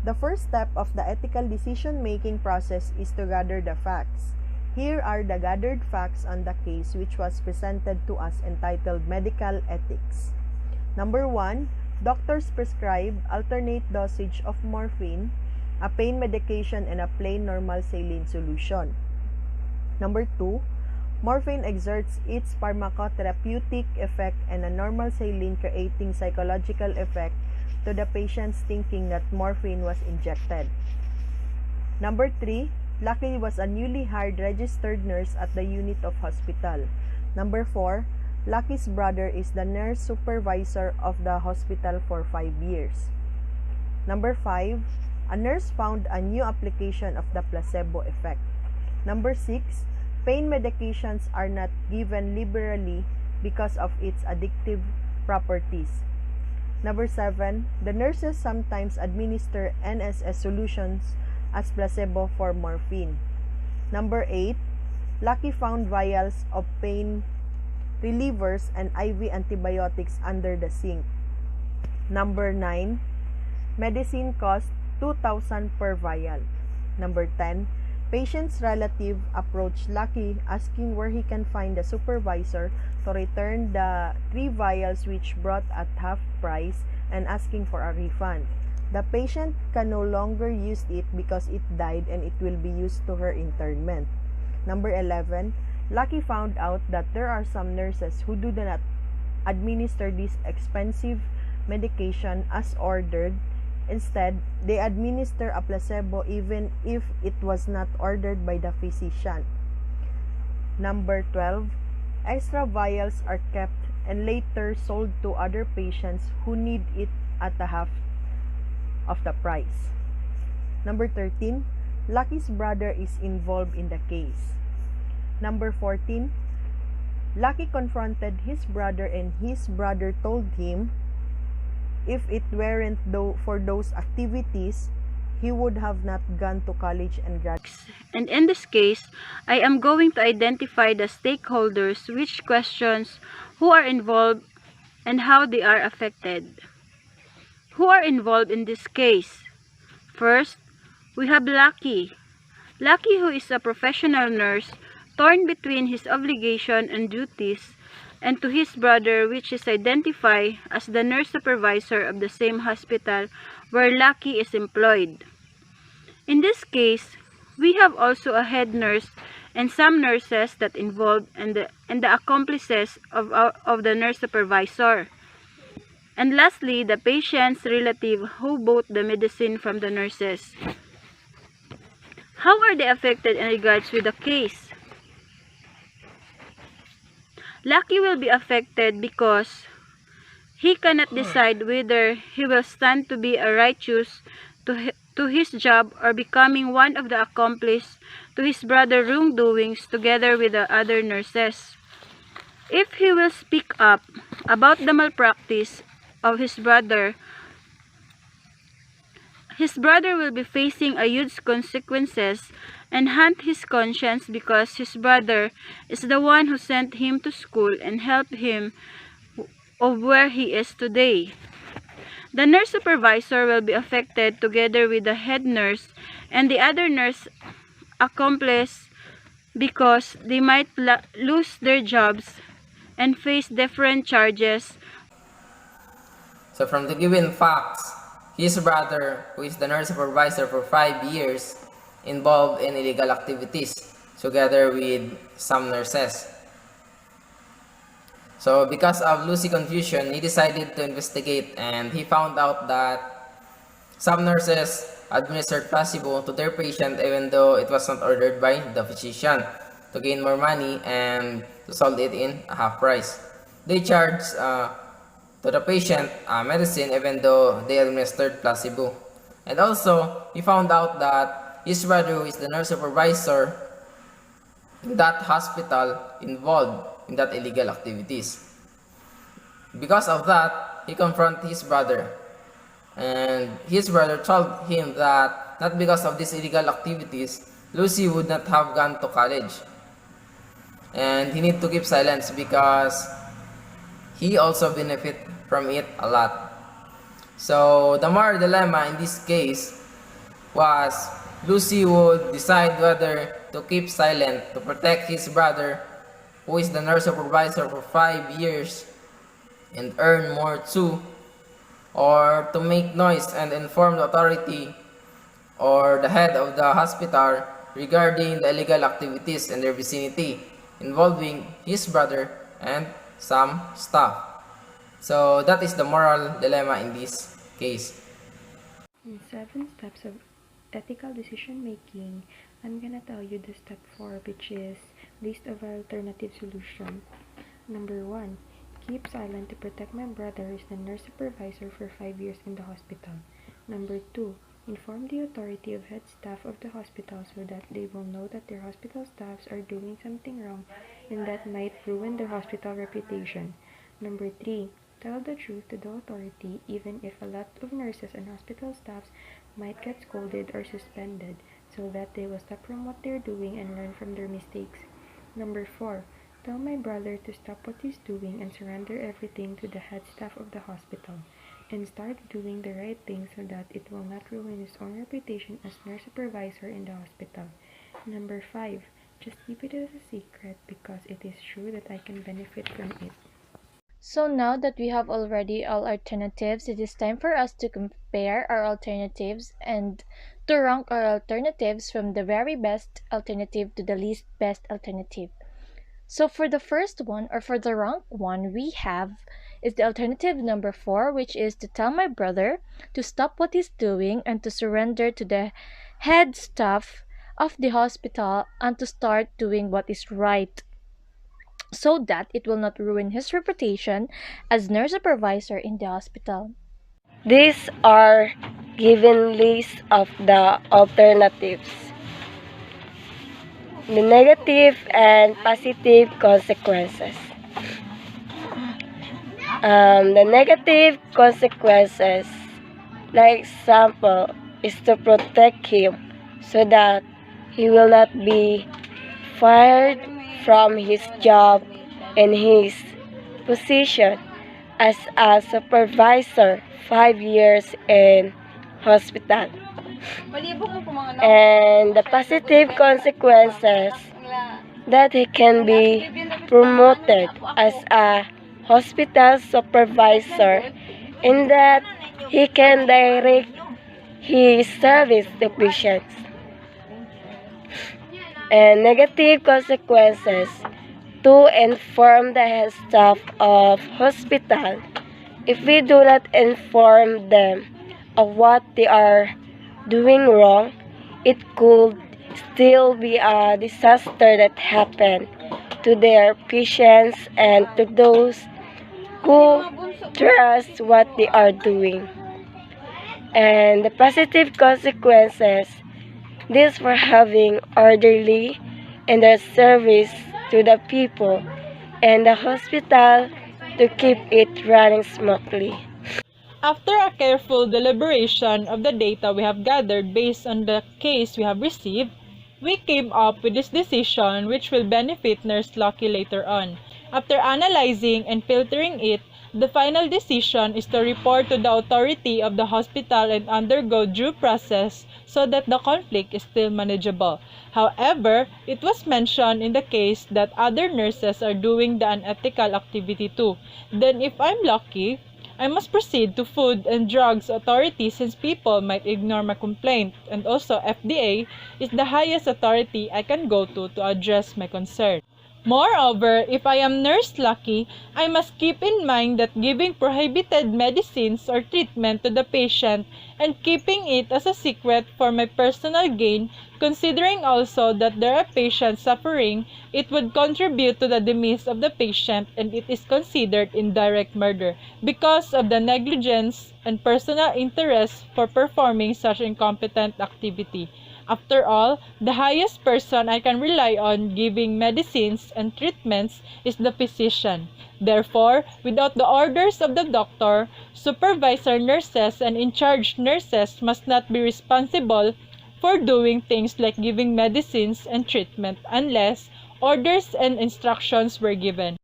The first step of the ethical decision-making process is to gather the facts. Here are the gathered facts on the case which was presented to us entitled Medical Ethics. Number 1, doctors prescribe alternate dosage of morphine, a pain medication, and a plain normal saline solution. Number 2, morphine exerts its pharmacotherapeutic effect and a normal saline creating psychological effect to the patients thinking that morphine was injected. Number 3, Lucky was a newly hired registered nurse at the unit of hospital. Number 4, Lucky's brother is the nurse supervisor of the hospital for 5 years. Number 5, a nurse found a new application of the placebo effect. Number 6, pain medications are not given liberally because of its addictive properties. Number 7, the nurses sometimes administer NSS solutions as placebo for morphine. Number 8, Lucky found vials of pain relievers and IV antibiotics under the sink. Number 9, medicine cost 2,000 per vial. Number 10, patient's relative approached Lucky asking where he can find the supervisor to return the 3 vials which brought at half price and asking for a refund. The patient can no longer use it because it died and it will be used to her internment. Number 11, Lucky found out that there are some nurses who do not administer this expensive medication as ordered. Instead, they administer a placebo even if it was not ordered by the physician. Number 12, extra vials are kept and later sold to other patients who need it at a half of the price. Number 13, Lucky's brother is involved in the case. Number 14, Lucky confronted his brother and his brother told him if it weren't for those activities, he would have not gone to college and graduated. And in this case, I am going to identify the stakeholders, which questions, who are involved, and how they are affected. Who are involved in this case? First, we have Lucky. Lucky, who is a professional nurse, torn between his obligation and duties, and to his brother, which is identified as the nurse supervisor of the same hospital where Lucky is employed. In this case, we have also a head nurse and some nurses that involved and the accomplices of the nurse supervisor. And lastly, the patient's relative who bought the medicine from the nurses. How are they affected in regards with the case? Lucky will be affected because he cannot decide whether he will stand to be a righteous to his job or becoming one of the accomplices to his brother's wrongdoings together with the other nurses. If he will speak up about the malpractice of his brother will be facing a huge consequences and haunt his conscience because his brother is the one who sent him to school and helped him of where he is today. The nurse supervisor will be affected together with the head nurse and the other nurse accomplice because they might lose their jobs and face different charges. So from the given facts, his brother, who is the nurse supervisor for 5 years, involved in illegal activities together with some nurses. So because of Lucy confusion, he decided to investigate and he found out that some nurses administered placebo to their patient even though it was not ordered by the physician to gain more money and to sold it in a half price. They charged to the patient medicine even though they administered placebo. And also, he found out that his brother, who is the nurse supervisor in that hospital, involved in that illegal activities. Because of that, he confronted his brother. And his brother told him that not because of these illegal activities, Lucy would not have gone to college. And he need to keep silence because he also benefit from it a lot. So the moral dilemma in this case was Lucy would decide whether to keep silent to protect his brother, who is the nurse supervisor for 5 years and earn more too, or to make noise and inform the authority or the head of the hospital regarding the illegal activities in their vicinity involving his brother and some staff. So that is the moral dilemma in this case. In 7 steps of ethical decision making, I'm gonna tell you the step 4, which is list of alternative solution. Number 1, keep silent to protect my brother who is the nurse supervisor for 5 years in the hospital. Number 2, inform the authority of head staff of the hospital so that they will know that their hospital staffs are doing something wrong and that might ruin their hospital reputation. Number 3, tell the truth to the authority even if a lot of nurses and hospital staffs might get scolded or suspended so that they will stop from what they're doing and learn from their mistakes. Number 4, tell my brother to stop what he's doing and surrender everything to the head staff of the hospital and start doing the right thing so that it will not ruin his own reputation as nurse supervisor in the hospital. Number 5, just keep it as a secret because it is true that I can benefit from it. So now that we have already all alternatives, it is time for us to compare our alternatives and to rank our alternatives from the very best alternative to the least best alternative. So for the first one, or for the rank one, we have is the alternative number 4, which is to tell my brother to stop what he's doing and to surrender to the head staff of the hospital and to start doing what is right, so that it will not ruin his reputation as nurse supervisor in the hospital. These are given list of the alternatives. The negative and positive consequences. The negative consequences, like example, is to protect him so that he will not be fired from his job and his position as a supervisor 5 years in hospital. And the positive consequences, that he can be promoted as a hospital supervisor in that he can direct his service to patients. And negative consequences, to inform the head staff of hospital. If we do not inform them of what they are doing wrong, it could still be a disaster that happened to their patients and to those who trust what they are doing. And the positive consequences, this for having orderly in their service to the people and the hospital to keep it running smoothly. After a careful deliberation of the data we have gathered based on the case we have received, we came up with this decision which will benefit Nurse Lucky later on. After analyzing and filtering it, the final decision is to report to the authority of the hospital and undergo due process so that the conflict is still manageable. However, it was mentioned in the case that other nurses are doing the unethical activity too. Then if I'm lucky, I must proceed to Food and Drugs Authority since people might ignore my complaint, and also FDA is the highest authority I can go to address my concern. Moreover, if I am Nurse Lucky, I must keep in mind that giving prohibited medicines or treatment to the patient and keeping it as a secret for my personal gain, considering also that there are patients suffering, it would contribute to the demise of the patient and it is considered indirect murder because of the negligence and personal interest for performing such incompetent activity. After all, the highest person I can rely on giving medicines and treatments is the physician. Therefore, without the orders of the doctor, supervisor nurses and in-charge nurses must not be responsible for doing things like giving medicines and treatment unless orders and instructions were given.